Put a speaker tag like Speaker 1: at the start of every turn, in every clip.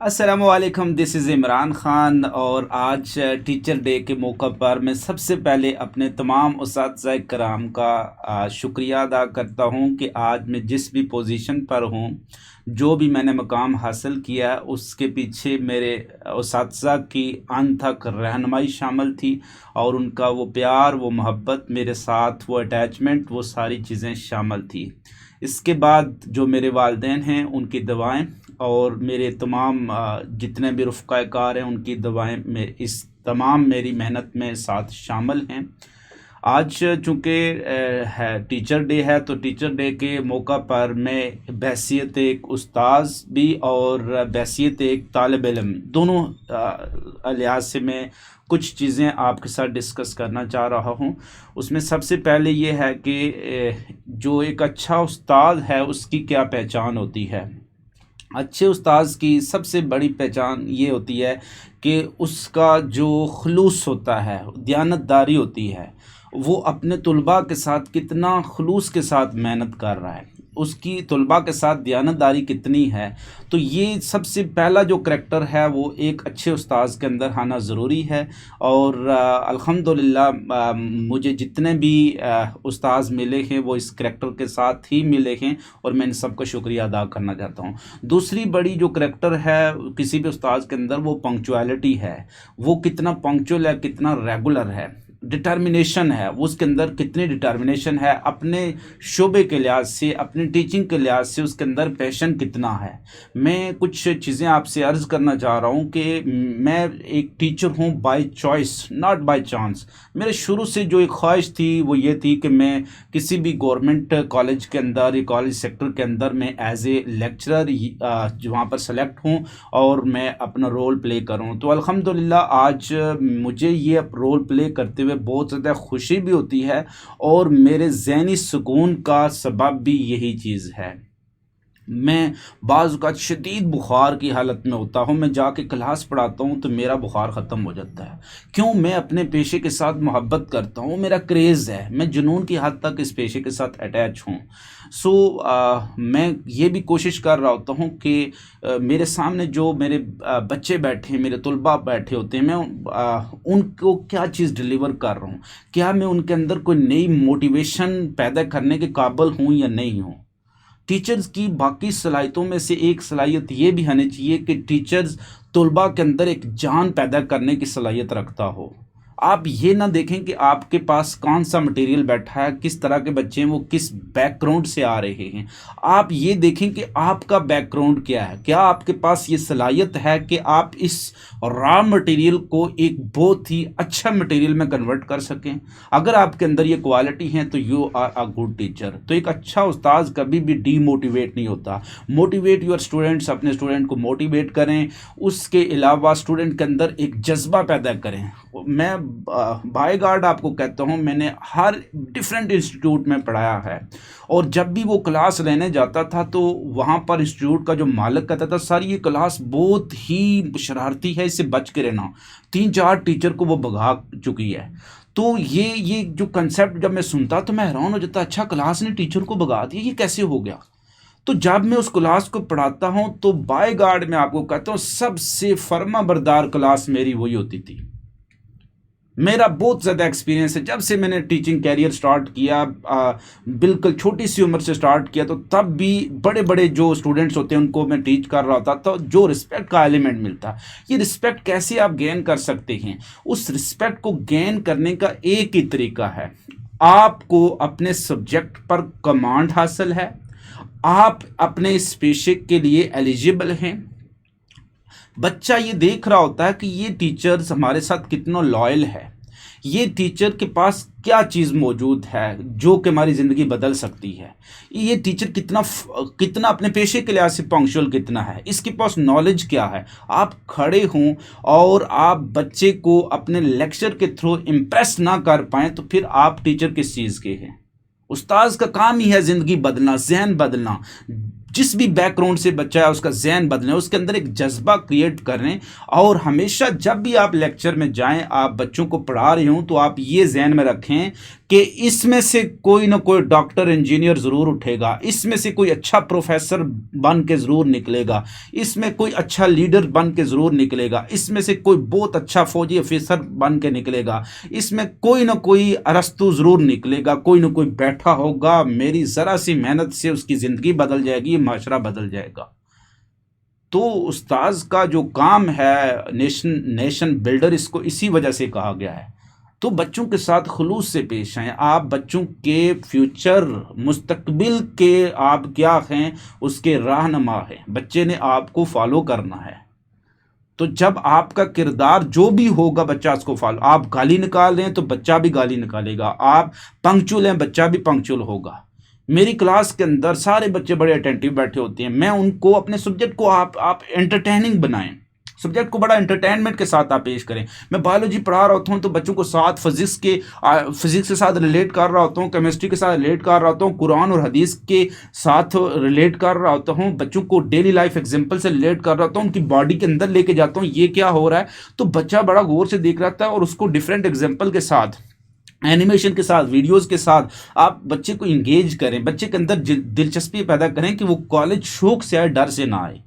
Speaker 1: السلام علیکم، دس از عمران خان، اور آج ٹیچر ڈے کے موقع پر میں سب سے پہلے اپنے تمام اساتذہ کرام کا شکریہ ادا کرتا ہوں کہ آج میں جس بھی پوزیشن پر ہوں، جو بھی میں نے مقام حاصل کیا، اس کے پیچھے میرے اساتذہ کی انتھک رہنمائی شامل تھی، اور ان کا وہ پیار، وہ محبت میرے ساتھ، وہ اٹیچمنٹ، وہ ساری چیزیں شامل تھی۔ اس کے بعد جو میرے والدین ہیں، ان کی دعائیں، اور میرے تمام جتنے بھی رفقائے کار ہیں، ان کی دعائیں اس تمام میری محنت میں ساتھ شامل ہیں۔ آج چونکہ ہے ٹیچر ڈے ہے، تو ٹیچر ڈے کے موقع پر میں بحیثیت ایک استاذ بھی اور بحیثیت ایک طالب علم، دونوں لحاظ سے میں کچھ چیزیں آپ کے ساتھ ڈسکس کرنا چاہ رہا ہوں۔ اس میں سب سے پہلے یہ ہے کہ جو ایک اچھا استاد ہے، اس کی کیا پہچان ہوتی ہے۔ اچھے استاذ کی سب سے بڑی پہچان یہ ہوتی ہے کہ اس کا جو خلوص ہوتا ہے، دیانتداری ہوتی ہے، وہ اپنے طلباء کے ساتھ کتنا خلوص کے ساتھ محنت کر رہا ہے، اس کی طلباء کے ساتھ دیانتداری کتنی ہے۔ تو یہ سب سے پہلا جو کریکٹر ہے، وہ ایک اچھے استاذ کے اندر آنا ضروری ہے۔ اور الحمدللہ مجھے جتنے بھی استاذ ملے ہیں، وہ اس کریکٹر کے ساتھ ہی ملے ہیں، اور میں ان سب کا شکریہ ادا کرنا چاہتا ہوں۔ دوسری بڑی جو کریکٹر ہے کسی بھی استاذ کے اندر، وہ پنکچویلٹی ہے۔ وہ کتنا پنکچوئل ہے، کتنا ریگولر ہے۔ ڈٹرمنیشن ہے، وہ اس کے اندر کتنی ڈٹرمنیشن ہے، اپنے شعبے کے لحاظ سے، اپنی ٹیچنگ کے لحاظ سے اس کے اندر پیشن کتنا ہے۔ میں کچھ چیزیں آپ سے عرض کرنا چاہ رہا ہوں کہ میں ایک ٹیچر ہوں by choice, not by chance. میرے شروع سے جو ایک خواہش تھی، وہ یہ تھی کہ میں کسی بھی گورنمنٹ کالج کے اندر یا کالج سیکٹر کے اندر میں ایز اے لیکچرر وہاں پر سلیکٹ ہوں، اور میں اپنا رول پلے کروں۔ تو الحمدللہ آج مجھے یہ رول پلے کرتے ہوئے بہت زیادہ خوشی بھی ہوتی ہے، اور میرے ذہنی سکون کا سبب بھی یہی چیز ہے۔ میں بعض اوقات شدید بخار کی حالت میں ہوتا ہوں، میں جا کے کلاس پڑھاتا ہوں تو میرا بخار ختم ہو جاتا ہے۔ کیوں؟ میں اپنے پیشے کے ساتھ محبت کرتا ہوں، میرا کریز ہے، میں جنون کی حد تک اس پیشے کے ساتھ اٹیچ ہوں۔ میں یہ بھی کوشش کر رہا ہوتا ہوں کہ میرے سامنے جو میرے بچے بیٹھے ہیں، میرے طلباء بیٹھے ہوتے ہیں، میں ان کو کیا چیز ڈلیور کر رہا ہوں، کیا میں ان کے اندر کوئی نئی موٹیویشن پیدا کرنے کے قابل ہوں یا نہیں ہوں۔ ٹیچرز کی باقی صلاحیتوں میں سے ایک صلاحیت یہ بھی ہونی چاہیے کہ ٹیچرز طلباء کے اندر ایک جان پیدا کرنے کی صلاحیت رکھتا ہو۔ آپ یہ نہ دیکھیں کہ آپ کے پاس کون سا مٹیریل بیٹھا ہے، کس طرح کے بچے ہیں، وہ کس بیک گراؤنڈ سے آ رہے ہیں۔ آپ یہ دیکھیں کہ آپ کا بیک گراؤنڈ کیا ہے، کیا آپ کے پاس یہ صلاحیت ہے کہ آپ اس را مٹیریل کو ایک بہت ہی اچھا مٹیریل میں کنورٹ کر سکیں۔ اگر آپ کے اندر یہ کوالٹی ہیں تو you are a good teacher. تو ایک اچھا استاذ کبھی بھی ڈی موٹیویٹ نہیں ہوتا۔ موٹیویٹ یور اسٹوڈنٹس، اپنے اسٹوڈنٹ کو موٹیویٹ کریں، اس کے علاوہ اسٹوڈنٹ کے اندر ایک جذبہ پیدا کریں۔ میں بائی گارڈ آپ کو کہتا ہوں، میں نے ہر ڈیفرنٹ انسٹیٹیوٹ میں پڑھایا ہے، اور جب بھی وہ کلاس لینے جاتا تھا تو وہاں پر انسٹیٹیوٹ کا جو مالک کہتا تھا، سر یہ کلاس بہت ہی شرارتی ہے، اس سے بچ کے رہنا۔ 3-4 ٹیچر کو وہ بھگا چکی ہے۔ تو یہ جو کنسیپٹ جب میں سنتا تو میں حیران ہو جاتا، اچھا کلاس نے ٹیچر کو بھگا دیا، یہ کیسے ہو گیا؟ تو جب میں اس کلاس کو پڑھاتا ہوں تو بائی گارڈ میں آپ کو کہتا ہوں، سب سے فرما بردار کلاس میری وہی ہوتی تھی۔ میرا بہت زیادہ ایکسپیرینس ہے، جب سے میں نے ٹیچنگ کیریئر سٹارٹ کیا، بالکل چھوٹی سی عمر سے سٹارٹ کیا، تو تب بھی بڑے بڑے جو اسٹوڈنٹس ہوتے ہیں ان کو میں ٹیچ کر رہا ہوتا، تو جو رسپیکٹ کا ایلیمنٹ ملتا، یہ رسپیکٹ کیسے آپ گین کر سکتے ہیں؟ اس رسپیکٹ کو گین کرنے کا ایک ہی طریقہ ہے، آپ کو اپنے سبجیکٹ پر کمانڈ حاصل ہے، آپ اپنے اس پیشے کے لیے ایلیجیبل ہیں۔ بچہ یہ دیکھ رہا ہوتا ہے کہ یہ ٹیچرز ہمارے ساتھ کتنا لائل ہے، یہ ٹیچر کے پاس کیا چیز موجود ہے جو کہ ہماری زندگی بدل سکتی ہے، یہ ٹیچر کتنا اپنے پیشے کے لحاظ سے پنکچوئل کتنا ہے، اس کے پاس نالج کیا ہے۔ آپ کھڑے ہوں اور آپ بچے کو اپنے لیکچر کے تھرو امپریس نہ کر پائیں تو پھر آپ ٹیچر کس چیز کے ہیں؟ استاذ کا کام ہی ہے زندگی بدلنا، ذہن بدلنا۔ جس بھی بیک گراؤنڈ سے بچہ ہے اس کا ذہن بدلیں، اس کے اندر ایک جذبہ کریٹ کریں، اور ہمیشہ جب بھی آپ لیکچر میں جائیں، آپ بچوں کو پڑھا رہے ہوں تو آپ یہ ذہن میں رکھیں کہ اس میں سے کوئی نہ کوئی ڈاکٹر انجینئر ضرور اٹھے گا، اس میں سے کوئی اچھا پروفیسر بن کے ضرور نکلے گا، اس میں کوئی اچھا لیڈر بن کے ضرور نکلے گا، اس میں سے کوئی بہت اچھا فوجی افیسر بن کے نکلے گا، اس میں کوئی نہ کوئی ارسطو ضرور نکلے گا، کوئی نہ کوئی بیٹھا ہوگا، میری ذرا سی محنت سے اس کی زندگی بدل جائے گی، معاشرہ بدل جائے گا۔ تو استاذ کا جو کام ہے نیشن بلڈر، اس کو اسی وجہ سے کہا گیا ہے۔ تو بچوں کے ساتھ خلوص سے پیش آئیں، آپ بچوں کے فیوچر مستقبل کے آپ کیا ہیں، اس کے رہنما ہیں، بچے نے آپ کو فالو کرنا ہے۔ تو جب آپ کا کردار جو بھی ہوگا بچہ اس کو فالو، آپ گالی نکال رہے ہیں تو بچہ بھی گالی نکالے گا، آپ پنکچول ہیں بچہ بھی پنکچول ہوگا۔ میری کلاس کے اندر سارے بچے بڑے اٹینٹیو بیٹھے ہوتے ہیں، میں ان کو اپنے سبجیکٹ کو آپ انٹرٹیننگ بنائیں، سبجیکٹ کو بڑا انٹرٹینمنٹ کے ساتھ آپ پیش کریں۔ میں بایولوجی پڑھا رہا ہوتا ہوں تو بچوں کو ساتھ فزکس کے ساتھ ریلیٹ کر رہا ہوتا ہوں، کیمسٹری کے ساتھ ریلیٹ کر رہا ہوتا ہوں، قرآن اور حدیث کے ساتھ ریلیٹ کر رہا ہوتا ہوں، بچوں کو ڈیلی لائف ایگزامپل سے ریلیٹ کر رہا ہوتا ہوں، ان کی باڈی کے اندر لے کے جاتا ہوں یہ کیا ہو رہا ہے، تو بچہ بڑا غور سے دیکھ رہا ہے اور اس کو ڈفرینٹ ایگزامپل کے ساتھ، اینیمیشن کے ساتھ، ویڈیوز کے ساتھ آپ بچے کو انگیج کریں، بچے کے اندر دلچسپی پیدا کریں کہ وہ کالج شوق سے آئے، ڈر سے نہ آئے۔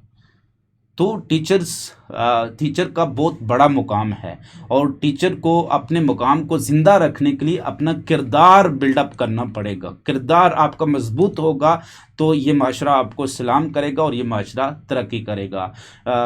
Speaker 1: تو ٹیچر کا بہت بڑا مقام ہے، اور ٹیچر کو اپنے مقام کو زندہ رکھنے کے لیے اپنا کردار بلڈ اپ کرنا پڑے گا۔ کردار آپ کا مضبوط ہوگا تو یہ معاشرہ آپ کو سلام کرے گا اور یہ معاشرہ ترقی کرے گا۔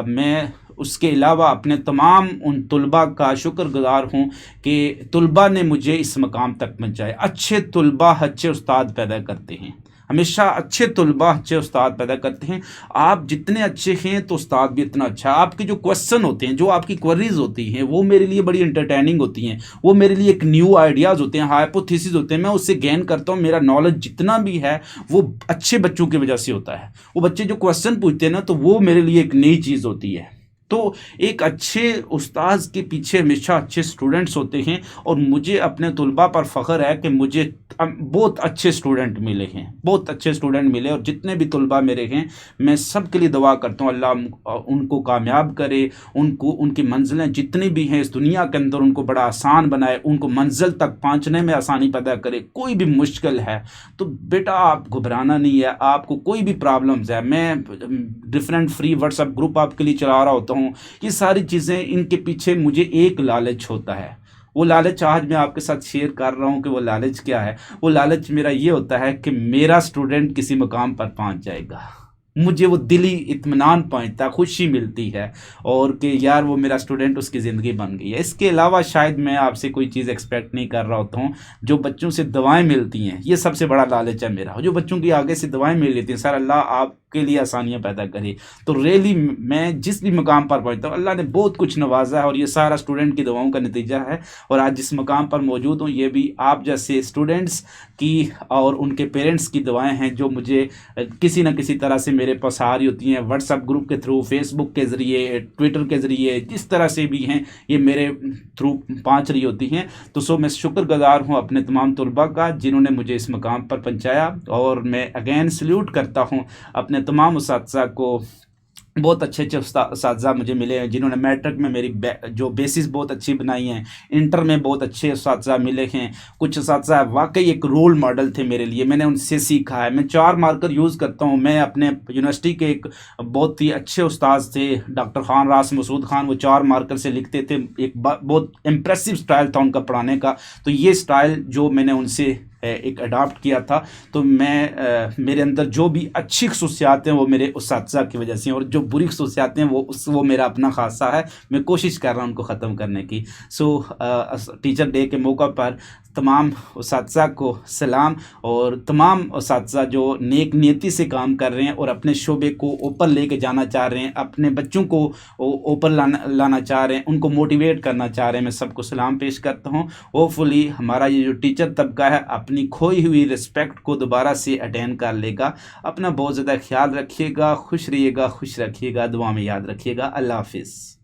Speaker 1: میں اس کے علاوہ اپنے تمام ان طلباء کا شکر گزار ہوں کہ طلباء نے مجھے اس مقام تک پہنچایا۔ اچھے طلباء اچھے استاد پیدا کرتے ہیں، ہمیشہ اچھے طلباء اچھے استاد پیدا کرتے ہیں۔ آپ جتنے اچھے ہیں تو استاد بھی اتنا اچھا۔ آپ کے جو کوسچن ہوتے ہیں، جو آپ کی کوئریز ہوتی ہیں، وہ میرے لیے بڑی انٹرٹیننگ ہوتی ہیں، وہ میرے لیے ایک نیو آئیڈیاز ہوتے ہیں، ہائپوتھیسز ہوتے ہیں، میں اس سے گین کرتا ہوں۔ میرا نالج جتنا بھی ہے وہ اچھے بچوں کی وجہ سے ہوتا ہے۔ وہ بچے جو کوسچن پوچھتے ہیں نا، تو وہ میرے لیے ایک نئی چیز ہوتی ہے۔ تو ایک اچھے استاذ کے پیچھے ہمیشہ اچھے اسٹوڈنٹس ہوتے ہیں، اور مجھے اپنے طلباء پر فخر ہے کہ مجھے بہت اچھے اسٹوڈنٹ ملے ہیں، بہت اچھے اسٹوڈنٹ ملے، اور جتنے بھی طلباء میرے ہیں میں سب کے لیے دعا کرتا ہوں اللہ ان کو کامیاب کرے، ان کی منزلیں جتنی بھی ہیں اس دنیا کے اندر ان کو بڑا آسان بنائے، ان کو منزل تک پہنچنے میں آسانی پیدا کرے۔ کوئی بھی مشکل ہے تو بیٹا آپ گھبرانا نہیں ہے، آپ کو کوئی بھی پرابلمز ہے، میں different free what's app group آپ کے لیے چلا رہا ہوتا ہوں۔ یہ ساری چیزیں، ان کے پیچھے مجھے ایک لالچ ہوتا ہے، وہ لالچ آج میں آپ کے ساتھ شیئر کر رہا ہوں کہ وہ لالچ کیا ہے۔ وہ لالچ میرا یہ ہوتا ہے کہ میرا سٹوڈنٹ کسی مقام پر پہنچ جائے گا، مجھے وہ دلی اطمینان پہنچتا ہے، خوشی ملتی ہے، اور کہ یار وہ میرا سٹوڈنٹ اس کی زندگی بن گئی ہے۔ اس کے علاوہ شاید میں آپ سے کوئی چیز ایکسپیکٹ نہیں کر رہا ہوتا ہوں۔ جو بچوں سے دعائیں ملتی ہیں، یہ سب سے بڑا لالچ ہے میرا۔ جو بچوں کی آگے سے دعائیں مل لیتی ہیں، سر اللہ آپ کے لیے آسانیاں پیدا کرے، تو ریلی میں جس بھی مقام پر پہنچتا ہوں اللہ نے بہت کچھ نوازا ہے، اور یہ سارا سٹوڈنٹ کی دعاؤں کا نتیجہ ہے۔ اور آج جس مقام پر موجود ہوں یہ بھی آپ جیسے سٹوڈنٹس کی اور ان کے پیرنٹس کی دعائیں ہیں، جو مجھے کسی نہ کسی طرح سے میرے پاس آ رہی ہوتی ہیں، واٹس ایپ گروپ کے تھرو، فیس بک کے ذریعے، ٹویٹر کے ذریعے، جس طرح سے بھی ہیں یہ میرے تھرو پہنچ رہی ہوتی ہیں۔ تو میں شکر گزار ہوں اپنے تمام طلباء کا جنہوں نے مجھے اس مقام پر پہنچایا، اور میں اگین سلیوٹ کرتا ہوں اپنے تمام اساتذہ کو۔ بہت اچھے اچھے اساتذہ مجھے ملے ہیں جنہوں نے میٹرک میں میری جو بیسس بہت اچھی بنائی ہیں، انٹر میں بہت اچھے اساتذہ ملے ہیں۔ کچھ اساتذہ واقعی ایک رول ماڈل تھے میرے لیے، میں نے ان سے سیکھا ہے۔ میں 4 مارکر یوز کرتا ہوں۔ میں اپنے یونیورسٹی کے ایک بہت ہی اچھے استاذ تھے ڈاکٹر خان راس مسعود خان، وہ 4 مارکر سے لکھتے تھے، ایک بہت امپریسو اسٹائل تھا ان کا پڑھانے کا۔ تو یہ اسٹائل جو میں نے ان سے ایک اڈاپٹ کیا تھا، تو میرے اندر جو بھی اچھی خصوصیات ہیں وہ میرے اساتذہ کی وجہ سے ہیں، اور جو بری خصوصیات ہیں وہ میرا اپنا خاصہ ہے، میں کوشش کر رہا ہوں ان کو ختم کرنے کی۔ ٹیچر ڈے کے موقع پر تمام اساتذہ کو سلام، اور تمام اساتذہ جو نیک نیتی سے کام کر رہے ہیں اور اپنے شعبے کو اوپر لے کے جانا چاہ رہے ہیں، اپنے بچوں کو اوپر لانا چاہ رہے ہیں، ان کو موٹیویٹ کرنا چاہ رہے ہیں، میں سب کو سلام پیش کرتا ہوں۔ ہوپ فلی ہمارا یہ جو ٹیچر طبقہ ہے اپنی کھوئی ہوئی رسپیکٹ کو دوبارہ سے اٹین کر لے گا۔ اپنا بہت زیادہ خیال رکھیے گا، خوش رہیے گا، خوش رکھیے گا، دعا میں یاد رکھیے گا۔ اللہ حافظ۔